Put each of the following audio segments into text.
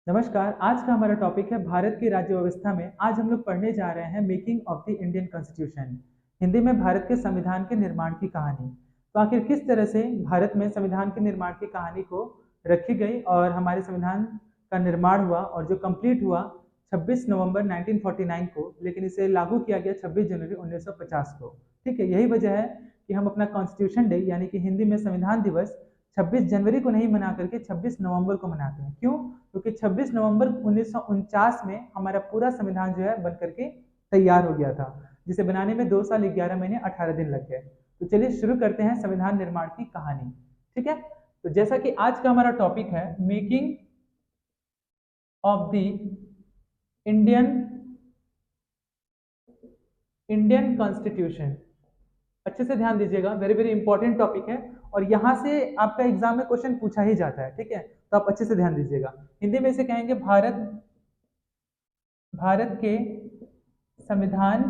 नमस्कार। आज का हमारा टॉपिक है भारत की राज्य व्यवस्था में। आज हम लोग पढ़ने जा रहे हैं making of the Indian constitution, Hindi में भारत के संविधान के निर्माण की कहानी। तो आखिर किस तरह से भारत में संविधान के निर्माण की कहानी को रखी गई और हमारे संविधान का निर्माण हुआ और जो कंप्लीट हुआ 26 नवंबर 1949 को, लेकिन इसे लागू किया गया 26 जनवरी 1950 को। ठीक है, यही वजह है कि हम अपना कॉन्स्टिट्यूशन डे यानी कि हिंदी में संविधान दिवस 26 जनवरी को नहीं मना करके 26 नवंबर को मनाते हैं। क्यों? क्योंकि 26 नवंबर 1949 में हमारा पूरा संविधान जो है बन करके तैयार हो गया था, जिसे बनाने में 2 साल 11 महीने 18 दिन लग गए। तो चलिए शुरू करते हैं संविधान निर्माण की कहानी। ठीक है, तो जैसा कि आज का हमारा टॉपिक है making of the Indian Indian constitution. अच्छे से ध्यान दीजिएगा, वेरी वेरी इंपॉर्टेंट टॉपिक है और यहाँ से आपका एग्जाम में क्वेश्चन पूछा ही जाता है। ठीक है, तो आप अच्छे से ध्यान दीजिएगा। हिंदी में इसे कहेंगे भारत के संविधान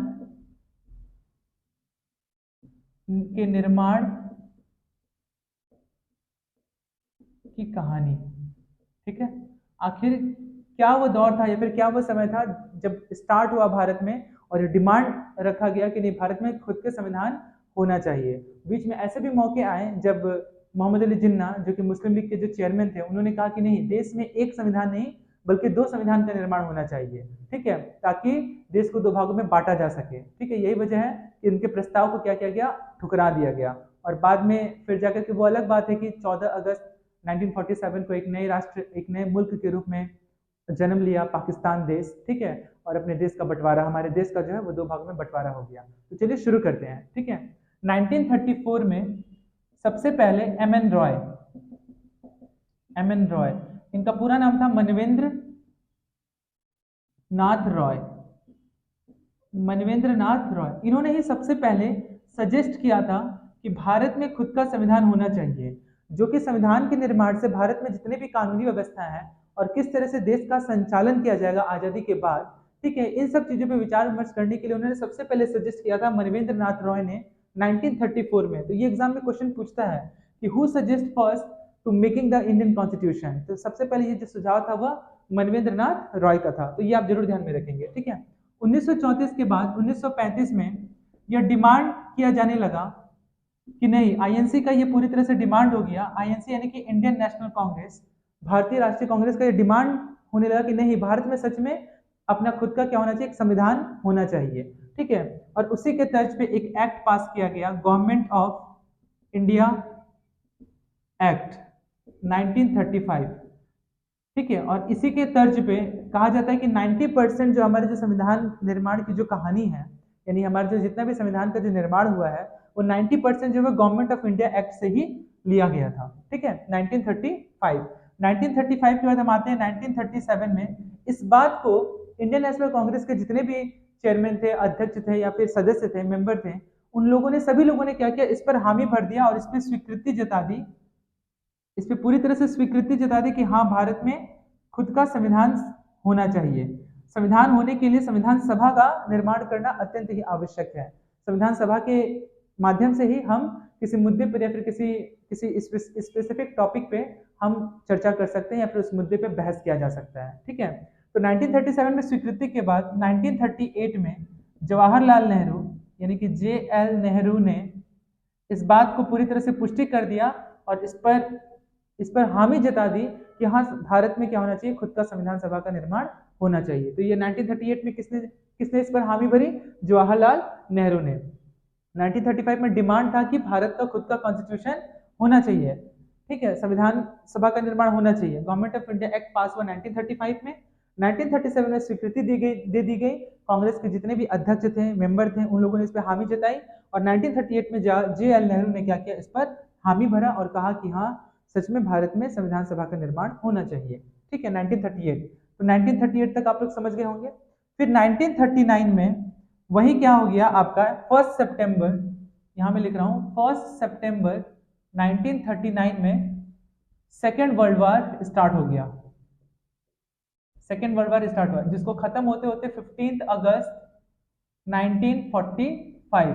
के निर्माण की कहानी। ठीक है, आखिर क्या वो दौर था या फिर क्या वो समय था जब स्टार्ट हुआ भारत में और डिमांड रखा गया कि नहीं, भारत में खुद के संविधान होना चाहिए। बीच में ऐसे भी मौके आए जब मोहम्मद अली जिन्ना, जो कि मुस्लिम लीग के जो चेयरमैन थे, उन्होंने कहा कि नहीं, देश में एक संविधान नहीं बल्कि 2 संविधान का निर्माण होना चाहिए। ठीक है, ताकि देश को 2 भागों में बांटा जा सके। ठीक है, यही वजह है कि इनके प्रस्ताव को क्या किया गया, ठुकरा दिया गया। और बाद में फिर जाकर के वो अलग बात है कि 14 अगस्त 1947 को एक नए राष्ट्र, एक नए मुल्क के रूप में जन्म लिया पाकिस्तान देश। ठीक है, और अपने देश का बंटवारा, हमारे देश का जो है वो 2 भागों में बंटवारा हो गया। तो चलिए शुरू करते हैं। ठीक है, 1934 में सबसे पहले एम एन रॉय, इनका पूरा नाम था मनवेंद्र नाथ रॉय। मनवेंद्र नाथ रॉय, इन्होंने ही सबसे पहले सजेस्ट किया था कि भारत में खुद का संविधान होना चाहिए, जो कि संविधान के निर्माण से भारत में जितने भी कानूनी व्यवस्था है और किस तरह से देश का संचालन किया जाएगा आजादी के बाद, ठीक है, इन सब चीजों पे विचार विमर्श करने के लिए उन्होंने सबसे पहले सजेस्ट किया था मनवेंद्र नाथ रॉय ने 1934 में। तो ये एग्जाम में क्वेश्चन पूछता है कि who suggest first to making the Indian constitution. तो सबसे पहले ये जो सुझाव था वह मनवेंद्र नाथ रॉय का था। तो ये आप जरूर ध्यान में रखेंगे। ठीक है, 1934 के बाद 1935 में यह डिमांड किया जाने लगा कि नहीं, आईएनसी का ये पूरी तरह से डिमांड हो गया। आईएनसी यानी कि इंडियन नेशनल कांग्रेस, भारतीय राष्ट्रीय कांग्रेस का ये डिमांड होने लगा कि नहीं, भारत में सच में अपना खुद का क्या होना चाहिए, एक संविधान होना चाहिए। ठीक है, और उसी के तर्ज पे एक एक्ट पास किया गया, गवर्नमेंट ऑफ इंडिया एक्ट 1935। ठीक है, और इसी के तर्ज पे कहा जाता है कि 90% जो हमारे जो संविधान निर्माण की जो कहानी है, यानी हमारे जो जितना भी संविधान का जो निर्माण हुआ है वो 90% जो है गवर्नमेंट ऑफ इंडिया एक्ट से ही लिया गया था। ठीक है, 1935 के बाद हम आते हैं 1937 में। इस बात को इंडियन नेशनल कांग्रेस के जितने भी चेयरमैन थे, अध्यक्ष थे या फिर सदस्य थे, मेंबर थे, उन लोगों ने, सभी लोगों ने क्या किया, इस पर हामी भर दिया और इस पर स्वीकृति जता दी, इस पे पूरी तरह से स्वीकृति जता दी कि हाँ, भारत में खुद का संविधान होना चाहिए। संविधान होने के लिए संविधान सभा का निर्माण करना अत्यंत ही आवश्यक है। संविधान सभा के माध्यम से ही हम किसी मुद्दे पर या फिर किसी किसी स्पेसिफिक टॉपिक पे हम चर्चा कर सकते हैं या फिर उस मुद्दे पे बहस किया जा सकता है। ठीक है, तो 1937 में स्वीकृति के बाद 1938 में जवाहरलाल नेहरू यानी कि JL नेहरू ने इस बात को पूरी तरह से पुष्टि कर दिया और इस पर हामी जता दी कि हाँ, भारत में क्या होना चाहिए, खुद का संविधान सभा का निर्माण होना चाहिए। तो ये 1938 में किसने किसने इस पर हामी भरी? जवाहरलाल नेहरू ने। 1935 में डिमांड था कि भारत का खुद का कॉन्स्टिट्यूशन होना चाहिए। ठीक है, संविधान सभा का निर्माण होना चाहिए। गवर्नमेंट ऑफ इंडिया एक्ट पास हुआ 1935 में। 1937 में स्वीकृति दे दी गई। कांग्रेस के जितने भी अध्यक्ष थे, मेंबर थे, उन लोगों ने इस पर हामी जताई और 1938 में JL नेहरू ने क्या किया, इस पर हामी भरा और कहा कि हाँ, सच में भारत में संविधान सभा का निर्माण होना चाहिए। ठीक है, 1938। तो 1938 तक आप लोग समझ गए होंगे। फिर 1939 में वही क्या हो गया आपका 1 सितंबर, यहां मैं लिख रहा हूं 1 सितंबर 1939 में सेकेंड वर्ल्ड वार स्टार्ट हो गया। सेकेंड वर्ल्ड वार स्टार्ट हुआ, जिसको खत्म होते होते 15 अगस्त 1945।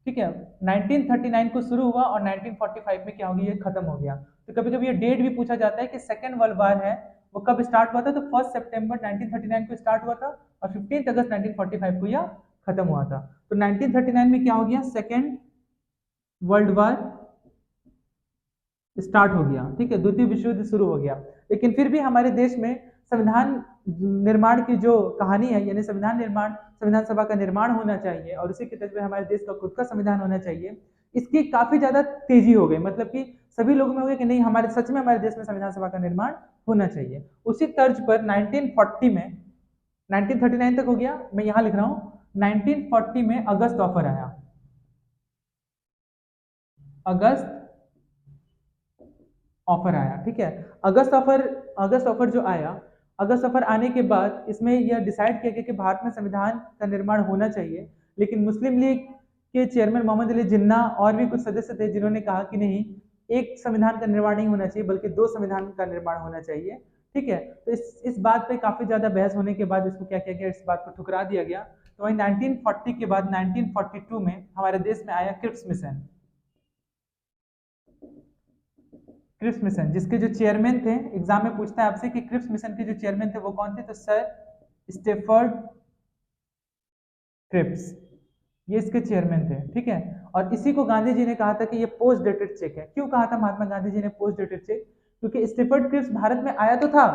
ठीक है, 1939 को शुरू हुआ और 1945 में क्या हो गया, ये खत्म हो गया। तो कभी कभी ये डेट भी पूछा जाता है कि सेकेंड वर्ल्ड वार है वो कब स्टार्ट हुआ था? तो 1 सितंबर 1939 को स्टार्ट हुआ था और 15 अगस्त 1945 को यह खत्म हुआ था। तो 1939 में क्या हो गया? सेकेंड वर्ल्ड वार स्टार्ट हो गया, ठीक है, द्वितीय विश्व युद्ध शुरू हो गया। लेकिन फिर भी हमारे देश में संविधान निर्माण की जो कहानी है, यानी संविधान निर्माण, संविधान सभा का निर्माण होना चाहिए और उसी के तर्ज पे हमारे देश का खुद का संविधान होना चाहिए, इसकी काफी ज्यादा तेजी हो गई। मतलब कि सभी लोगों में हो गया कि नहीं, हमारे सच में हमारे देश में संविधान सभा का निर्माण होना चाहिए। उसी तर्ज पर 1940 में, 1939 तक हो गया, मैं यहां लिख रहा हूं, 1940 में अगस्त ऑफर आया। अगस्त ऑफर आया, ठीक है। अगस्त ऑफर जो आया, अगस्त ऑफर आने के बाद इसमें यह डिसाइड किया गया कि भारत में संविधान का निर्माण होना चाहिए। लेकिन मुस्लिम लीग के चेयरमैन मोहम्मद अली जिन्ना और भी कुछ सदस्य थे जिन्होंने कहा कि नहीं, एक संविधान का निर्माण नहीं होना चाहिए बल्कि दो संविधान का निर्माण होना चाहिए, ठीक है। तो इस बात पे काफी ज्यादा बहस होने के बाद इसको क्या किया गया, इस बात को ठुकरा दिया गया। तो वही 1940 के बाद 1942 में हमारे देश में आया क्रिप्स मिशन। क्रिप्स मिशन जिसके जो चेयरमैन थे, एग्जाम में पूछता है आपसे कि क्रिप्स मिशन के जो चेयरमैन थे वो कौन थे, तो सर स्टेफर्ड क्रिप्स, ये इसके चेयरमैन थे, ठीक है। और इसी को गांधी जी ने कहा था कि ये पोस्ट डेटेड चेक है। क्यों कहा था महात्मा गांधी जी ने पोस्ट डेटेड चेक? क्योंकि स्टेफर्ड क्रिप्स भारत में आया तो था,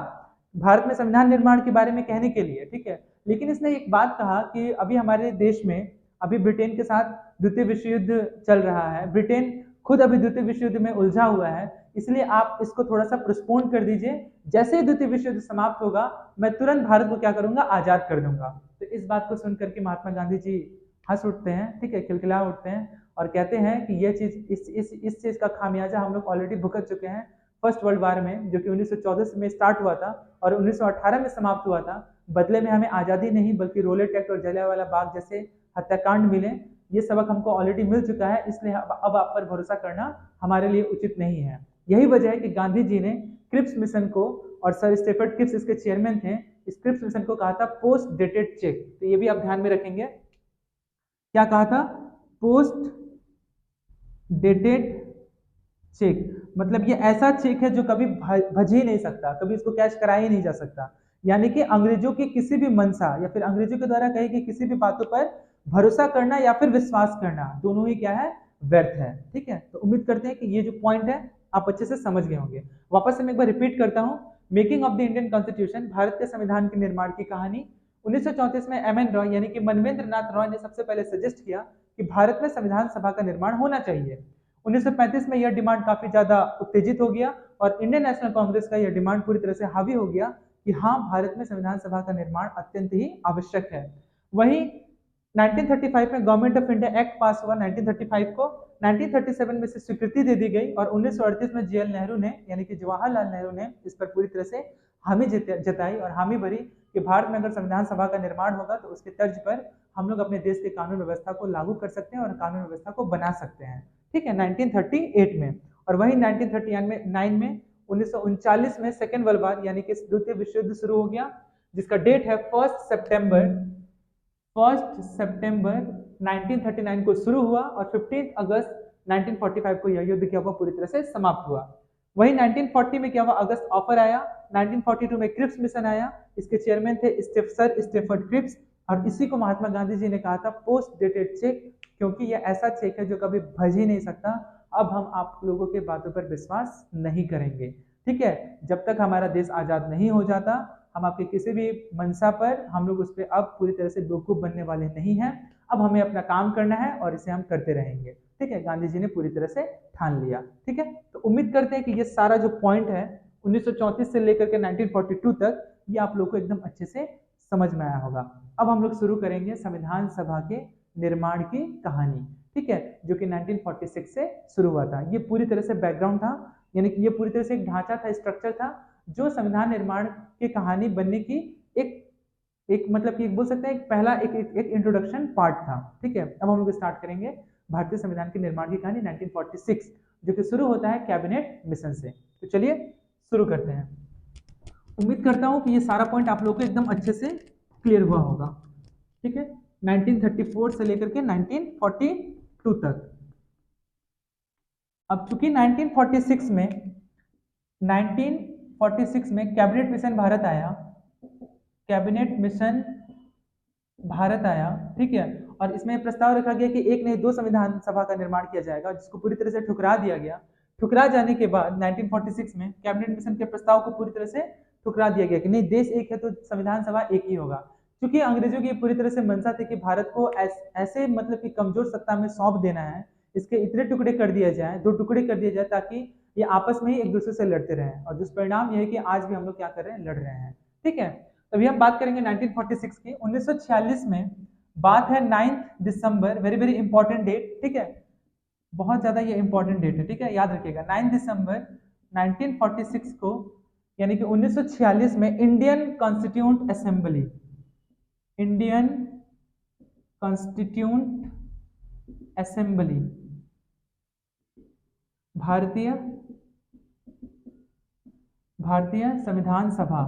भारत में संविधान निर्माण के बारे में कहने के लिए, ठीक है। लेकिन इसने एक बात कहा कि अभी हमारे देश में अभी ब्रिटेन के साथ द्वितीय विश्व युद्ध चल रहा है, ब्रिटेन खुद अभी द्वितीय विश्व युद्ध में उलझा हुआ है, इसलिए आप इसको थोड़ा सा प्रोस्पोन कर दीजिए। जैसे ही द्वितीय विश्व युद्ध समाप्त होगा मैं तुरंत भारत को क्या करूंगा, आजाद कर दूंगा। तो इस बात को सुनकर के महात्मा गांधी जी हंस उठते हैं, ठीक है, खिलखिला उठते हैं और कहते हैं कि यह चीज, इस चीज का खामियाजा हम लोग ऑलरेडी भुगत चुके हैं फर्स्ट वर्ल्ड वार में, जो कि 1914 में स्टार्ट हुआ था और 1918 में समाप्त हुआ था। बदले में हमें आजादी नहीं बल्कि रोलेट एक्ट और जलियांवाला बाग जैसे हत्याकांड मिले। ये सबक हमको ऑलरेडी मिल चुका है, इसलिए अब आप पर भरोसा करना हमारे लिए उचित नहीं है। यही वजह है कि गांधी जी ने क्रिप्स मिशन को, और सर स्टेफर्ड क्रिप्स इसके चेयरमैन थे, इस क्रिप्स मिशन को कहा था पोस्ट डेटेड चेक। तो ये भी आप ध्यान में रखेंगे, क्या कहा था, पोस्ट डेटेड चेक। मतलब ये ऐसा चेक है जो कभी भज ही नहीं सकता, कभी इसको कैश करा ही नहीं जा सकता। यानी कि अंग्रेजों की किसी भी मंशा या फिर अंग्रेजों के द्वारा कही गई किसी भी बातों पर भरोसा करना या फिर विश्वास करना, दोनों ही क्या है, व्यर्थ है, ठीक है। तो उम्मीद करते हैं कि ये जो पॉइंट है आप अच्छे से समझ गए होंगे। वापस से मैं एक बार रिपीट करता हूँ, making of the Indian constitution, Bharat के संविधान के निर्माण की कहानी। 1934 में एम एन रॉय यानी कि मनवेंद्र नाथ रॉय ने सबसे पहले सजेस्ट किया कि भारत में संविधान सभा का निर्माण होना चाहिए। 1935 में यह डिमांड काफी ज्यादा उत्तेजित हो गया और इंडियन नेशनल कांग्रेस का यह डिमांड पूरी तरह से हावी हो गया कि हाँ, भारत में संविधान सभा का निर्माण अत्यंत ही आवश्यक है। वहीं 1935 में गवर्नमेंट ऑफ इंडिया एक्ट पास हुआ 1935 को, 1937 में से स्वीकृति दे दी गई और 1938 में जेएल नेहरू ने यानी कि जवाहरलाल नेहरू ने इस पर पूरी तरह से हामी जताई और हामी भरी कि भारत में अगर संविधान सभा का निर्माण होगा तो उसके तर्ज पर हम लोग अपने देश के कानून व्यवस्था को लागू कर सकते हैं और कानून व्यवस्था को बना सकते हैं, ठीक है, 1938 में। और वही 1939 में 1939 में सेकेंड वर्ल्ड वार यानी कि द्वितीय विश्व युद्ध शुरू हो गया, जिसका डेट है 1 सितंबर 1939 को शुरू हुआ और 15 अगस्त 1945 को यह युद्ध क्या हुआ, पूरी तरह से समाप्त हुआ। वही 1940 में क्या हुआ, अगस्त ऑफर आया, 1942 में क्रिप्स मिशन आया, इसके चेयरमैन थे सर स्टेफर्ड क्रिप्स, और इसी को महात्मा गांधी जी ने कहा था पोस्ट डेटेड चेक, क्योंकि यह ऐसा चेक है जो कभी भज ही नहीं सकता। अब हम आप लोगों के बातों पर विश्वास नहीं करेंगे, ठीक है। जब तक हमारा देश आजाद नहीं हो जाता, हम आपके किसी भी मंशा पर हम लोग उस पर अब पूरी तरह से बेवकूफ बनने वाले नहीं हैं। अब हमें अपना काम करना है और इसे हम करते रहेंगे, ठीक है। गांधी जी ने पूरी तरह से ठान लिया, ठीक है। तो उम्मीद करते हैं कि ये सारा जो पॉइंट है 1934 से लेकर के 1942 तक, ये आप लोग को एकदम अच्छे से समझ में आया होगा। अब हम लोग शुरू करेंगे संविधान सभा के निर्माण की कहानी, ठीक है, जो कि 1946 से शुरू हुआ था। ये पूरी तरह से बैकग्राउंड था, यानी कि ये पूरी तरह से एक ढांचा था, स्ट्रक्चर था, जो संविधान निर्माण की कहानी बनने की एक एक मतलब कि बोल सकते हैं एक पहला एक इंट्रोडक्शन पार्ट था, ठीक है। अब हम लोग स्टार्ट करेंगे भारतीय संविधान के निर्माण की कहानी 1946, जो कि शुरू होता है कैबिनेट मिशन से। तो चलिए शुरू करते हैं। उम्मीद करता हूं कि ये सारा पॉइंट आप लोग को एकदम अच्छे से क्लियर हुआ होगा, ठीक है। 1934 से लेकर के 1942 तक। अब चूंकि 1946 में 1946 में कैबिनेट मिशन भारत आया, कैबिनेट मिशन भारत आया, ठीक है। और इसमें प्रस्ताव रखा गया कि एक नहीं दो संविधान सभा का निर्माण किया जाएगा, जिसको पूरी तरह से ठुकरा दिया गया। ठुकरा जाने के बाद 1946 में कैबिनेट मिशन के प्रस्ताव को पूरी तरह से ठुकरा दिया गया कि नहीं, देश एक है तो संविधान सभा एक ही होगा। क्योंकि अंग्रेजों की पूरी तरह से मंशा थी कि भारत को ऐसे मतलब कि कमजोर सत्ता में सौंप देना है, इसके इतने टुकड़े कर दिए जाए, दो टुकड़े कर दिए जाए, ताकि ये आपस में ही एक दूसरे से लड़ते रहें। और दुष्परिणाम यह है कि आज भी हम लोग क्या कर रहे हैं, लड़ रहे हैं, ठीक है। तभी हम बात करेंगे 1946 की। 1946 में बात है 9 दिसंबर, वेरी वेरी इंपॉर्टेंट डेट, ठीक है, बहुत ज्यादा ये इंपॉर्टेंट डेट है, ठीक है, याद रखिएगा। 9 दिसंबर 1946 को, यानी कि 1946 में Indian constituent assembly, Indian constituent assembly, भारतीय भारतीय संविधान सभा,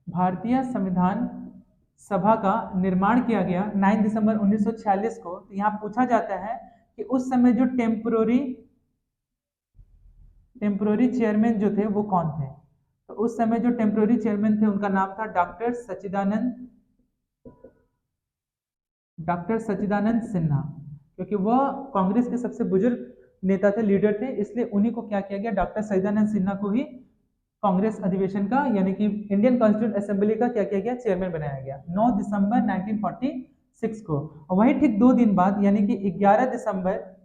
भारतीय संविधान सभा का निर्माण किया गया 9 दिसंबर 1946 को। तो यहाँ पूछा जाता है कि उस समय जो टेम्पोररी चेयरमैन जो थे वो कौन थे। तो उस समय जो टेम्पोररी चेयरमैन थे उनका नाम था डॉक्टर सच्चिदानंद सिन्हा। क्योंकि वह कांग्रेस के सबसे बुजुर्ग नेता थे, लीडर थे, इसलिए उन्हीं को क्या किया गया, डॉक्टर सच्चिदानंद सिन्हा को ही कांग्रेस अधिवेशन का, यानी कि इंडियन कॉन्स्टिट्यूंट असेंबली का क्या किया गया, चेयरमैन बनाया गया 9 दिसंबर 1946 को। और वही ठीक 2 दिन बाद, यानी कि 11 दिसंबर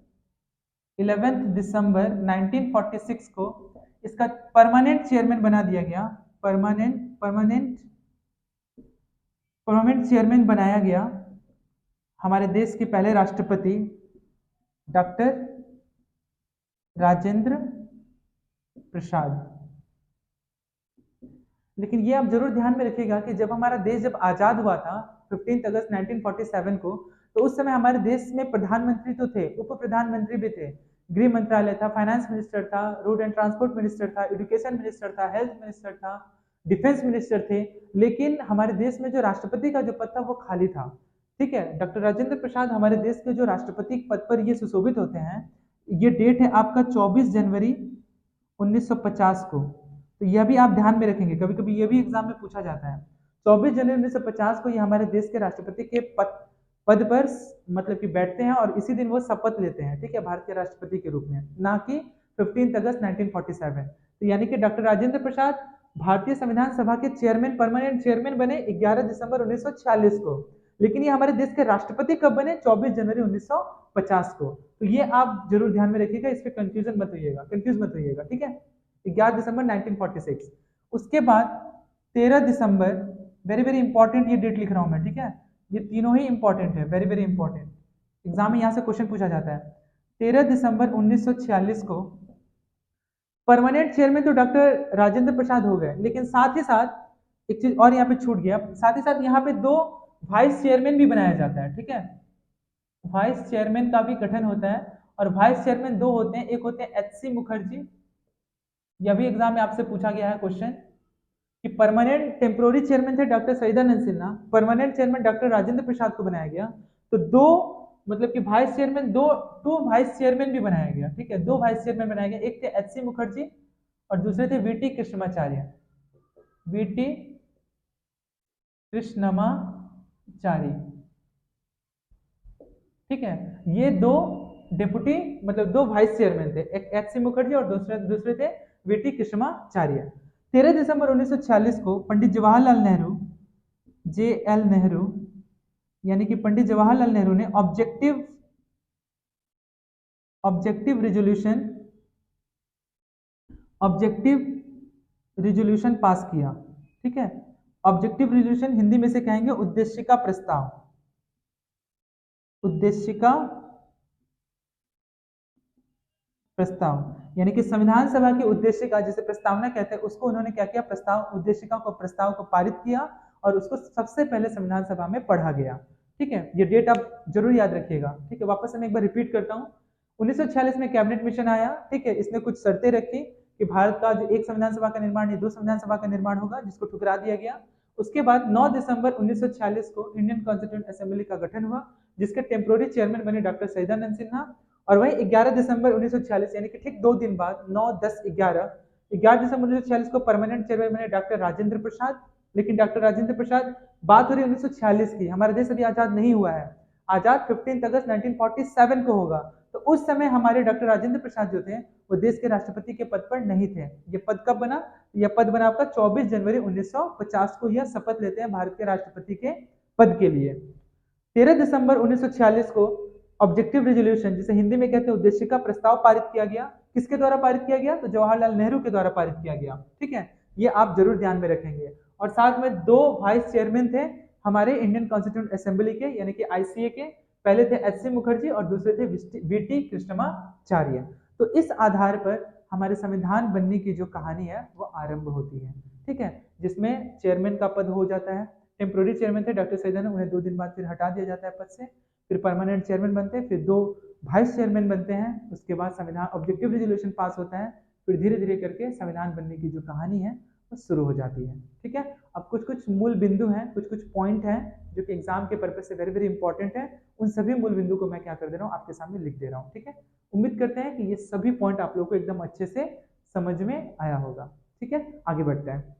1946 को इसका परमानेंट चेयरमैन बना दिया गया, परमानेंट चेयरमैन बनाया गया हमारे देश के पहले राष्ट्रपति डॉक्टर राजेंद्र प्रसाद। लेकिन ये आप जरूर ध्यान में रखिएगा कि जब हमारा देश जब आजाद हुआ था 15 अगस्त 1947 को, तो उस समय हमारे देश में प्रधानमंत्री तो थे, उप प्रधानमंत्री भी थे, गृह मंत्रालय था, फाइनेंस मिनिस्टर था, रोड एंड ट्रांसपोर्ट मिनिस्टर था, एजुकेशन मिनिस्टर था, हेल्थ मिनिस्टर था, डिफेंस मिनिस्टर थे। लेकिन हमारे देश में जो राष्ट्रपति का जो पद था वो खाली था, ठीक है। डॉक्टर राजेंद्र प्रसाद हमारे देश के जो राष्ट्रपति पद पर ये सुशोभित होते हैं। ये डेट है आपका 24 जनवरी 1950 को। तो यह भी आप ध्यान में रखेंगे, कभी कभी यह भी एग्जाम में पूछा जाता है। 24 जनवरी 1950 को ये हमारे देश के राष्ट्रपति के पद पर मतलब कि बैठते हैं, और इसी दिन वो शपथ लेते हैं, ठीक है, भारत के राष्ट्रपति के रूप में, ना कि 15 अगस्त 1947। तो यानी कि डॉक्टर राजेंद्र प्रसाद भारतीय संविधान सभा के चेयरमैन, परमानेंट चेयरमैन बने 11 दिसंबर 1946 को। लेकिन ये हमारे देश के राष्ट्रपति कब बने, 24 जनवरी 1950 को। तो ये आप जरूर ध्यान में रखिएगा, इस पे कंफ्यूज मत होइएगा, ठीक है। 11 दिसंबर 1946। उसके बाद 13 दिसंबर, वेरी वेरी इंपॉर्टेंट ये डेट लिख रहा हूं मैं, ठीक है, ये तीनों ही इंपॉर्टेंट है, वेरी वेरी इंपॉर्टेंट, एग्जाम में यहां से क्वेश्चन पूछा जाता है। 13 दिसंबर 1946 को परमानेंट चेयरमैन तो डॉक्टर राजेंद्र प्रसाद हो गए, लेकिन साथ ही साथ एक चीज और यहाँ पे छूट गया, साथ ही साथ यहाँ पे 2 वाइस चेयरमैन भी बनाया जाता है, ठीक है। वाइस चेयरमैन का भी गठन होता है, और वाइस चेयरमैन 2 होते हैं, एक होते हैं HC मुखर्जी, यह भी एग्जाम में आपसे पूछा गया है क्वेश्चन कि परमानेंट टेम्पोररी चेयरमैन थे doctor Sachchidananda Sinha, permanent chairman doctor Rajendra Prasad को बनाया गया। तो 2 मतलब कि वाइस चेयरमैन, दो वाइस चेयरमैन भी बनाया गया, ठीक है, 2 वाइस चेयरमैन बनाया गया, एक थे HC मुखर्जी और दूसरे थे VT कृष्णमाचार्य, VT कृष्णमाचारी, ठीक है। ये 2 डिप्टी मतलब 2 वाइस चेयरमैन थे, एक HC मुखर्जी और दूसरे थे VT कृष्णमाचार्य। 13 दिसंबर 1946 को पंडित जवाहरलाल नेहरू, JL नेहरू, यानी कि पंडित जवाहरलाल नेहरू ने ऑब्जेक्टिव रिजोल्यूशन पास किया, ठीक है। ऑब्जेक्टिव रिजोल्यूशन हिंदी में से कहेंगे उद्देश्य का प्रस्ताव, उद्देश्य का प्रस्ताव, यानी कि संविधान सभा के उद्देश्य का, जिसे प्रस्तावना कहते हैं, उसको उन्होंने क्या किया, उद्देशिका को, प्रस्ताव को पारित किया, और उसको सबसे पहले संविधान सभा में पढ़ा गया, ठीक है। ये डेट आप जरूर याद रखिएगा, ठीक है। वापस मैं एक बार रिपीट करता हूँ, 1946 में कैबिनेट मिशन आया, ठीक है, इसने कुछ शर्तें रखी कि भारत का जो एक संविधान सभा का निर्माण नहीं 2 संविधान सभा का निर्माण होगा, जिसको ठुकरा दिया गया। उसके बाद 9 दिसंबर 1946 को इंडियन कॉन्स्टिट्यूंट असेंबली का गठन हुआ, जिसके टेम्पोररी चेयरमैन बने डॉक्टर सच्चिदानंद सिन्हा। और वही 11 दिसंबर 1946 यानी कि ठीक 2 दिन बाद 9, 10, 11 11 दिसंबर 1946 को परमानेंट चेयरमैन बने डॉक्टर राजेंद्र प्रसाद। लेकिन डॉक्टर राजेंद्र प्रसाद, बात हो रही है 1946 की, हमारा देश अभी आजाद नहीं हुआ है, आजाद 15 अगस्त 1947 को होगा। तो उस समय हमारे डॉक्टर राजेंद्र प्रसाद जो थे वो देश के राष्ट्रपति के पद पर नहीं थे। ये पद कब बना? यह पद बना आपका 24 जनवरी 1950 को, यह शपथ लेते हैं भारत के राष्ट्रपति के पद के लिए। 13 दिसंबर 1946 को ऑब्जेक्टिव रेजोल्यूशन, जिसे हिंदी में कहते हैं उद्देश्य का प्रस्ताव, पारित किया गया। किसके द्वारा पारित किया गया? तो जवाहरलाल नेहरू के द्वारा पारित किया गया। ठीक है, ये आप जरूर ध्यान में रखेंगे। और साथ में 2 वाइस चेयरमैन थे हमारे इंडियन कॉन्स्टिट्यूंट असेंबली के, यानी कि आईसीए के। पहले थे एच सी मुखर्जी और दूसरे थे वीटी कृष्णमाचार्य। तो इस आधार पर हमारे संविधान बनने की जो कहानी है वो आरंभ होती है। ठीक है, जिसमें चेयरमैन का पद हो जाता है, टेम्पोररी चेयरमैन थे डॉक्टर सैयदन, उन्हें 2 दिन बाद फिर हटा दिया जाता है पद से, फिर परमानेंट चेयरमैन बनते हैं, फिर 2 वाइस चेयरमैन बनते हैं। उसके बाद संविधान ऑब्जेक्टिव रेजोल्यूशन पास होता है, फिर धीरे धीरे करके संविधान बनने की जो कहानी है वो शुरू हो जाती है। ठीक है, अब कुछ कुछ मूल बिंदु हैं, कुछ कुछ पॉइंट हैं जो कि एग्जाम के पर्पज से वेरी वेरी इंपॉर्टेंट है। उन सभी मूल बिंदु को मैं क्या कर दे रहा हूँ, आपके सामने लिख दे रहा हूँ। ठीक है, उम्मीद करते हैं कि ये सभी पॉइंट आप लोगों को एकदम अच्छे से समझ में आया होगा। ठीक है, आगे बढ़ते हैं।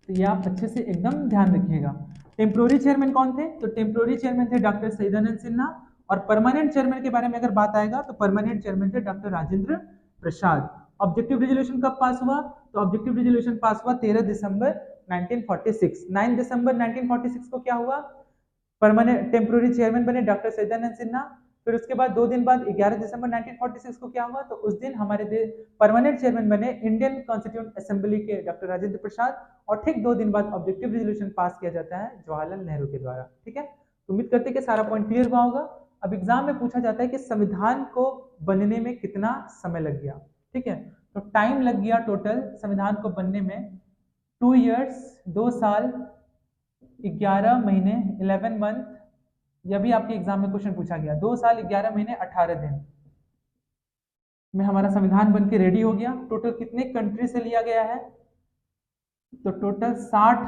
तो ये आप अच्छे से एकदम ध्यान रखिएगा। टेम्पोररी चेयरमैन कौन थे? तो टेम्पोररी चेयरमैन थे डॉक्टर सैयदानंद सिन्हा। और परमानेंट चेयरमैन के बारे में अगर बात आएगा तो परमानेंट चेयरमैन थे डॉक्टर राजेंद्र प्रसाद। ऑब्जेक्टिव रेजोल्यूशन कब पास हुआ? तो ऑब्जेक्टिव रेजोल्यूशन पास हुआ 13 दिसंबर 1946। 9 दिसंबर 1946 को क्या हुआ? परमानेंट टेम्पोररी चेयरमैन बने डॉक्टर सैयदानंद सिन्हा। फिर उसके बाद 2 दिन बाद 11 दिसंबर 1946 को क्या हुआ? तो उस दिन हमारे देश परमानेंट चेयरमैन बने इंडियन कॉन्स्टिट्यूंट असेंबली के डॉक्टर राजेंद्र प्रसाद। और ठीक 2 दिन बाद ऑब्जेक्टिव रेजोल्यूशन पास किया जाता है जवाहरलाल नेहरू के द्वारा। ठीक है, तो उम्मीद करते हैं कि सारा पॉइंट क्लियर हुआ होगा। अब एग्जाम में पूछा जाता है कि संविधान को बनने में कितना समय लग गया। ठीक है, तो टाइम लग गया टोटल संविधान को बनने में 2 ईयर्स, 2 साल 11 महीने 11 मंथ। यह भी आपके एग्जाम में क्वेश्चन पूछा गया। 2 साल 11 महीने 18 दिन में हमारा संविधान बन के रेडी हो गया। टोटल कितने कंट्री से लिया गया है? तो टोटल 60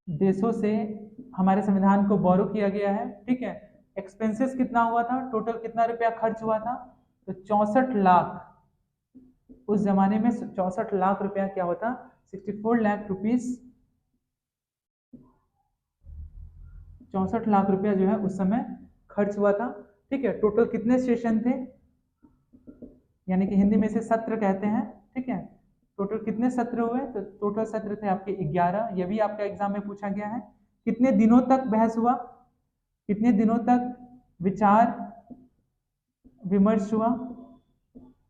देशों से हमारे संविधान को बोरो किया गया है। ठीक है, एक्सपेंसेस कितना हुआ था? टोटल कितना रुपया खर्च हुआ था? तो 64 लाख। उस जमाने में 64 लाख रुपया क्या होता? 64 लाख रुपीस, 64 लाख रुपया जो है उस समय खर्च हुआ था। ठीक है, टोटल कितने सेशन थे? यानी कि हिंदी में इसे सत्र कहते हैं। ठीक है, टोटल कितने सत्र हुए? तो टोटल सत्र थे आपके 11। यह भी आपका एग्जाम में पूछा गया है। कितने दिनों तक बहस हुआ? कितने दिनों तक विचार विमर्श हुआ?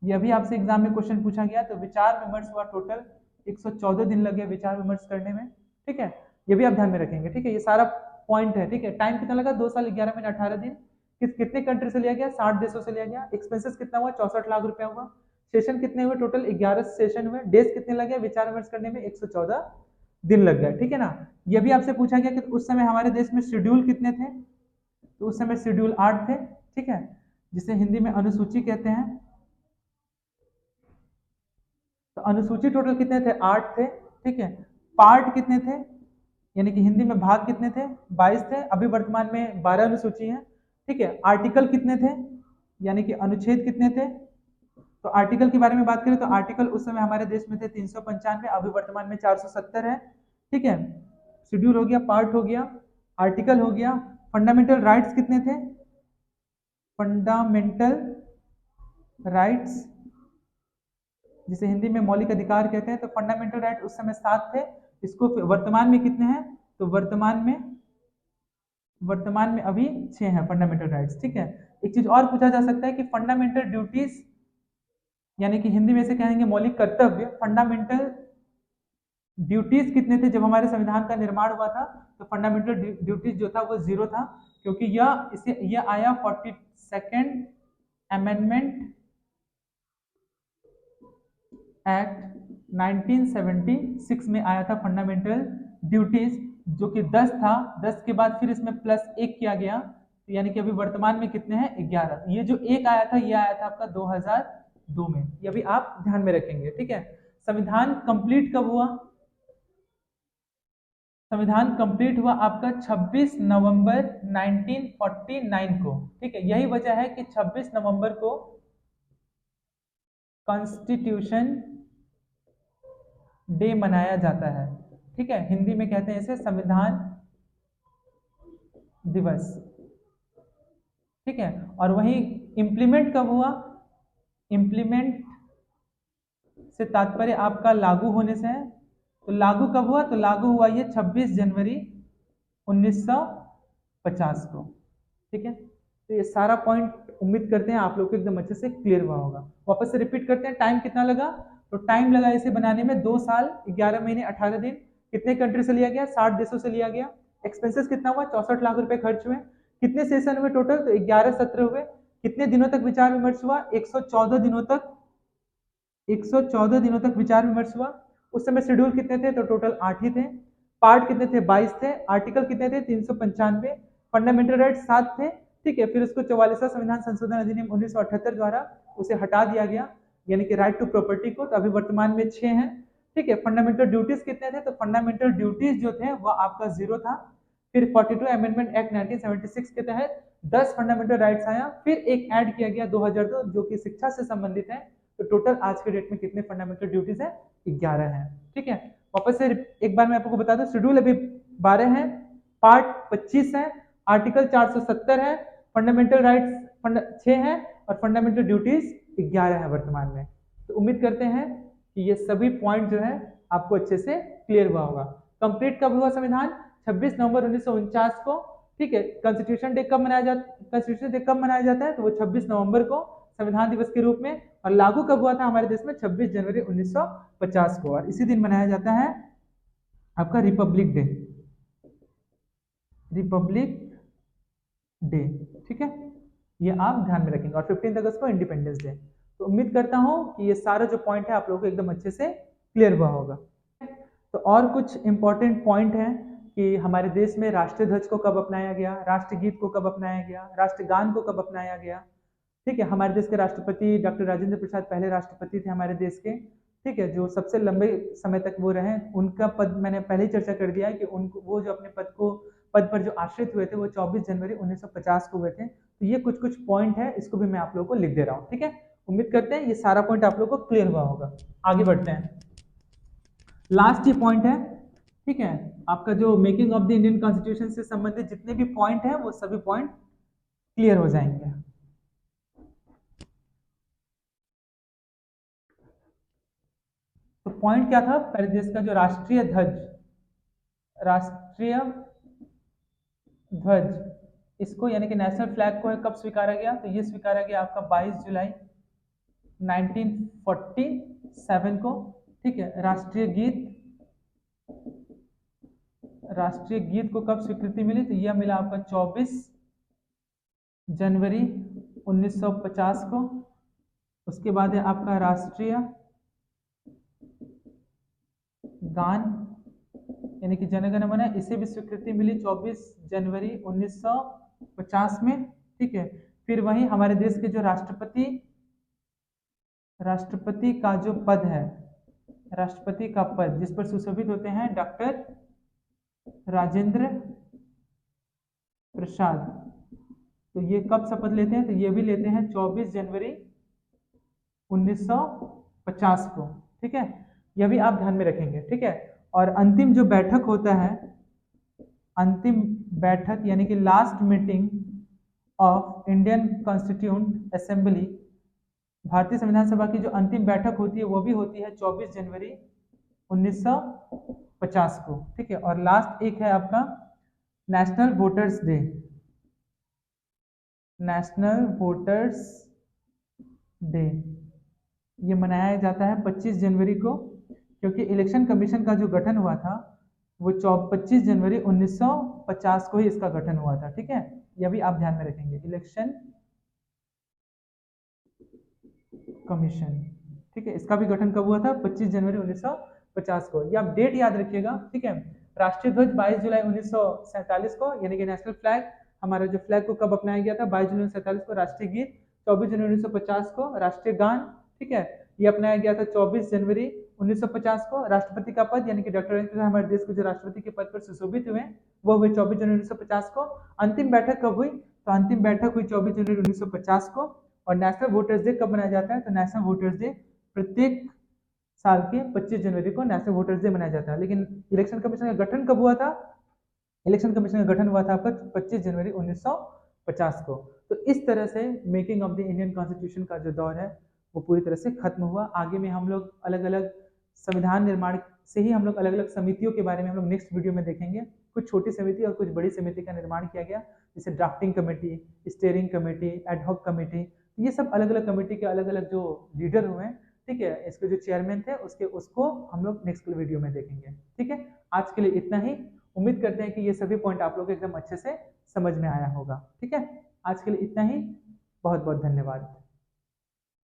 यह भी आपसे एग्जाम में क्वेश्चन पूछा गया। तो विचार विमर्श हुआ टोटल 114 दिन लगे विचार विमर्श करने में। ठीक है, ये भी आप ध्यान में रखेंगे। ठीक है, ये सारा पॉइंट है। ठीक है, टाइम कितना लगा? 2 साल 11 महीने 18 दिन। कितने कंट्री से लिया गया? 60 देशों से लिया गया। एक्सपेंसेस कितना हुआ? 64 लाख रुपया हुआ। सेशन कितने हुए? टोटल 11 सेशन हुए। डेज कितने लगे विचार विमर्श करने में? 114 दिन लग गए। ठीक है ना, यह भी आपसे पूछा गया कि उस समय हमारे देश में शेड्यूल कितने थे? तो उस समय शेड्यूल 8 थे। ठीक है, जिसे हिंदी में अनुसूची कहते हैं। तो अनुसूची टोटल कितने थे? 8 थे। ठीक है, पार्ट कितने थे? यानी कि हिंदी में भाग कितने थे? 22 थे। अभी वर्तमान में 12 अनुसूची हैं। ठीक है, आर्टिकल कितने थे? यानी कि अनुच्छेद कितने थे? तो आर्टिकल के बारे में बात करें तो आर्टिकल उस समय हमारे देश में थे 395, अभी वर्तमान में 470 है। ठीक है, शेड्यूल हो गया, पार्ट हो गया, आर्टिकल हो गया। फंडामेंटल राइट्स कितने थे? फंडामेंटल राइट्स, जिसे हिंदी में मौलिक अधिकार कहते हैं, तो फंडामेंटल राइट उस समय 7 थे। इसको वर्तमान में कितने हैं? तो वर्तमान में अभी 6 हैं फंडामेंटल राइट्स। ठीक है, एक चीज और पूछा जा सकता है कि फंडामेंटल ड्यूटीज, यानी कि हिंदी में से कहेंगे मौलिक कर्तव्य, फंडामेंटल ड्यूटीज कितने थे जब हमारे संविधान का निर्माण हुआ था? तो फंडामेंटल ड्यूटीज जो था वो 0 था, क्योंकि यह आया 42nd अमेंडमेंट एक्ट 1976 में आया था फंडामेंटल ड्यूटीज, जो कि 10 था। 10 के बाद फिर इसमें +1 किया गया, तो यानी कि अभी वर्तमान में कितने हैं? 11। ये जो एक आया था, ये आया था आपका 2002 में। ये भी आप ध्यान में रखेंगे। ठीक है, संविधान कंप्लीट कब हुआ? संविधान कंप्लीट हुआ आपका 26 नवंबर 1949 को। ठीक है, यही वजह है कि 26 नवंबर को कॉन्स्टिट्यूशन डे मनाया जाता है। ठीक है, हिंदी में कहते हैं इसे संविधान दिवस। ठीक है, और वही इम्प्लीमेंट कब हुआ? इम्प्लीमेंट से तात्पर्य आपका लागू होने से है। तो लागू कब हुआ? तो लागू हुआ ये 26 जनवरी 1950 को। ठीक है, तो ये सारा पॉइंट उम्मीद करते हैं आप लोग को एकदम अच्छे से क्लियर हुआ होगा। वापस से रिपीट करते हैं, टाइम कितना लगा? तो टाइम लगा इसे बनाने में 2 साल 11 महीने 18 दिन। कितने कंट्री से लिया गया? 60 देशों से लिया गया। एक्सपेंसेस कितना हुआ? 64 लाख रुपए खर्च हुए। कितने सेशन हुए टोटल? तो 11 सत्र हुए। कितने दिनों तक विचार विमर्श हुआ? 114 दिनों तक। 114 दिनों तक विचार विमर्श हुआ। उस समय शेड्यूल कितने थे? तो टोटल 8 ही थे। पार्ट कितने थे? 22 थे। आर्टिकल कितने थे? 395। फंडामेंटल राइट 7 थे। ठीक है, फिर उसको 44वां संविधान संशोधन अधिनियम 1978 द्वारा उसे हटा दिया गया, यानी कि राइट टू प्रॉपर्टी को। तो अभी वर्तमान में 6 हैं। ठीक है, फंडामेंटल ड्यूटीज कितने थे? तो फंडामेंटल ड्यूटीज जो थे वो आपका 0 था। फिर 42 अमेंडमेंट एक्ट 1976 के तहत 10 फंडामेंटल राइट्स आया। फिर एक ऐड किया गया 2002 जो कि शिक्षा से संबंधित है। तो टोटल आज के डेट में कितने फंडामेंटल ड्यूटीज है? 11 है। ठीक है, वापस से एक बार मैं आपको बता दूं, शेड्यूल अभी 12 है, पार्ट 25 है, आर्टिकल 470 है, फंडामेंटल राइट्स 6 है और फंडामेंटल ड्यूटीज 11 है वर्तमान में। तो उम्मीद करते हैं कि ये सभी पॉइंट जो है आपको अच्छे से क्लियर हुआ होगा। कंप्लीट कब हुआ संविधान? 26 नवंबर 1949 को। ठीक है, कॉन्स्टिट्यूशन डे कब मनाया जाता कॉन्स्टिट्यूशन डे कब मनाया जाता है? तो वो 26 नवंबर को संविधान दिवस के रूप में। और लागू कब हुआ था हमारे देश में? 26 जनवरी 1950 को। और इसी दिन मनाया जाता है आपका रिपब्लिक डे। Republic day. ठीक है, ये आप ध्यान में रखेंगे। और 15 अगस्त को इंडिपेंडेंस डे। तो उम्मीद करता हूं कि ये सारा जो पॉइंट है आप लोगों को एकदम अच्छे से क्लियर हुआ होगा। तो और कुछ इंपॉर्टेंट पॉइंट है कि हमारे देश में राष्ट्रीय ध्वज को कब अपनाया गया, राष्ट्रगीत को कब अपनाया गया, राष्ट्रगान को कब अपनाया गया। ठीक है, हमारे देश के राष्ट्रपति डॉक्टर राजेंद्र प्रसाद पहले राष्ट्रपति थे हमारे देश के। ठीक है, जो सबसे लंबे समय तक वो रहे। उनका पद मैंने पहले ही चर्चा कर दिया है कि उनको वो जो अपने पद पर जो आश्रित हुए थे वो 24 जनवरी 1950 को हुए थे। तो ये कुछ कुछ पॉइंट है, इसको भी मैं आप लोगों को लिख दे रहा हूँ। ठीक है, उम्मीद करते हैं ये सारा पॉइंट आप लोगों को क्लियर हुआ होगा। आगे बढ़ते हैं, लास्ट ये पॉइंट है। ठीक है, आपका जो making of the Indian constitution से संबंधित जितने भी पॉइंट है वो सभी पॉइंट क्लियर हो जाएंगे। तो पॉइंट क्या था? पहले देश का जो राष्ट्रीय ध्वज, राष्ट्रीय ध्वज इसको यानी कि नेशनल फ्लैग को कब स्वीकारा गया? तो ये स्वीकारा गया आपका 22 जुलाई 1947 को। ठीक है, राष्ट्रीय गीत को कब स्वीकृति मिली? तो यह मिला आपका 24 जनवरी 1950 को। उसके बाद है आपका राष्ट्रीय गान यानी कि जनगण मन, इसे भी स्वीकृति मिली 24 जनवरी 1950 में। ठीक है, फिर वहीं हमारे देश के जो राष्ट्रपति का जो पद है, राष्ट्रपति का पद जिस पर सुशोभित होते हैं डॉक्टर राजेंद्र प्रसाद, तो ये कब शपथ लेते हैं? तो ये भी लेते हैं 24 जनवरी 1950 को। ठीक है, यह भी आप ध्यान में रखेंगे। ठीक है, और अंतिम जो बैठक होता है, अंतिम बैठक यानी कि last meeting of Indian constituent assembly, भारतीय संविधान सभा की जो अंतिम बैठक होती है वो भी होती है 24 जनवरी 1950 को। ठीक है, और लास्ट एक है आपका national voters day. National voters day ये मनाया जाता है 25 जनवरी को, क्योंकि इलेक्शन कमीशन का जो गठन हुआ था वो 25 जनवरी 1950 को ही इसका गठन हुआ था। ठीक है, यह भी आप ध्यान में रखेंगे, इलेक्शन कमीशन। ठीक है, इसका भी गठन कब हुआ था? 25 जनवरी 1950 को। ये आप डेट याद रखिएगा। ठीक है, राष्ट्रीय ध्वज 22 जुलाई 1947 को, यानी कि नेशनल फ्लैग, हमारा जो फ्लैग को कब अपनाया गया था? 22 जुलाई 1947 को। राष्ट्रीय गीत 24 जनवरी 1950 को। राष्ट्रीय गान, ठीक है, ये अपनाया गया था 24 जनवरी 1950 को। राष्ट्रपति का पद यानी कि डॉक्टर राजेंद्र प्रसाद हमारे देश के जो राष्ट्रपति के पद पर सुशोभित हुए वो हुए 24 जनवरी 1950 को। अंतिम बैठक कब हुई? तो अंतिम बैठक हुई 24 जनवरी 1950 को। और नेशनल वोटर्स डे कब मनाया जाता है? तो नेशनल वोटर्स डे प्रत्येक साल के 25 जनवरी को नेशनल वोटर्स डे मनाया जाता है। लेकिन इलेक्शन कमीशन का गठन कब हुआ था? इलेक्शन कमीशन का गठन हुआ था आपका 25 जनवरी 1950 को। तो इस तरह से making of the Indian constitution का जो दौर है वो पूरी तरह से खत्म हुआ। आगे में हम लोग अलग अलग संविधान निर्माण से ही हम लोग अलग अलग समितियों के बारे में हम लोग नेक्स्ट वीडियो में देखेंगे। कुछ छोटी समिति और कुछ बड़ी समिति का निर्माण किया गया, जैसे drafting committee, steering committee, ad hoc committee. ये सब अलग अलग कमेटी के अलग अलग जो लीडर हुए हैं, ठीक है, इसके जो चेयरमैन थे उसको हम लोग नेक्स्ट वीडियो में देखेंगे। ठीक है, आज के लिए इतना ही। उम्मीद करते हैं कि ये सभी पॉइंट आप लोग एकदम अच्छे से समझ में आया होगा। ठीक है, आज के लिए इतना ही। बहुत बहुत धन्यवाद।